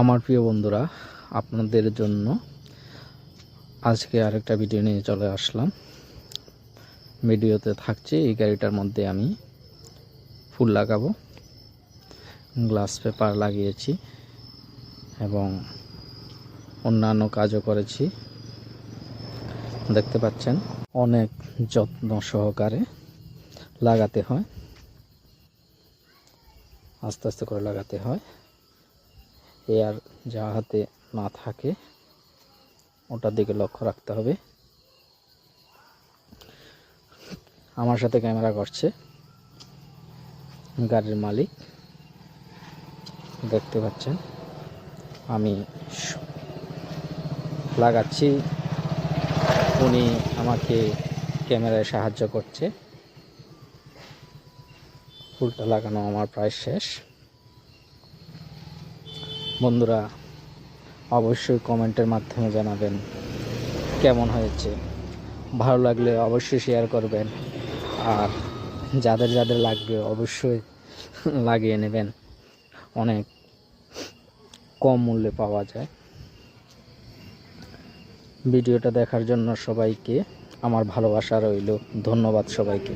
আমার প্রিয় বন্ধুরা, আপনাদের জন্য আজকে আরেকটা ভিডিও নিয়ে চলে আসলাম। ভিডিওতে থাকছে এই গাড়িটার মধ্যে আমি ফুল লাগাবো, গ্লাস পেপার লাগিয়েছি এবং অন্যান্য কাজও করেছি। দেখতে পাচ্ছেন অনেক যত্ন সহকারে লাগাতে হয়, আস্তে আস্তে করে লাগাতে হয়। এয়ার যাহাতে না থাকে ওটার দিকে লক্ষ্য রাখতে হবে। আমার সাথে ক্যামেরা করছে গাড়ির মালিক, দেখতে পাচ্ছেন আমি লাগাচ্ছি, উনি আমাকে ক্যামেরায় সাহায্য করছে। ফুলটা লাগানো আমার প্রায় শেষ। বন্ধুরা, অবশ্যই কমেন্টের মাধ্যমে জানাবেন কেমন হয়েছে। ভালো লাগলে অবশ্যই শেয়ার করবেন, আর যাদের যাদের লাগবে অবশ্যই লাগিয়ে নেবেন। অনেক কম মূল্যে পাওয়া যায়। ভিডিওটা দেখার জন্য সবাইকে আমার ভালোবাসা রইল। ধন্যবাদ সবাইকে।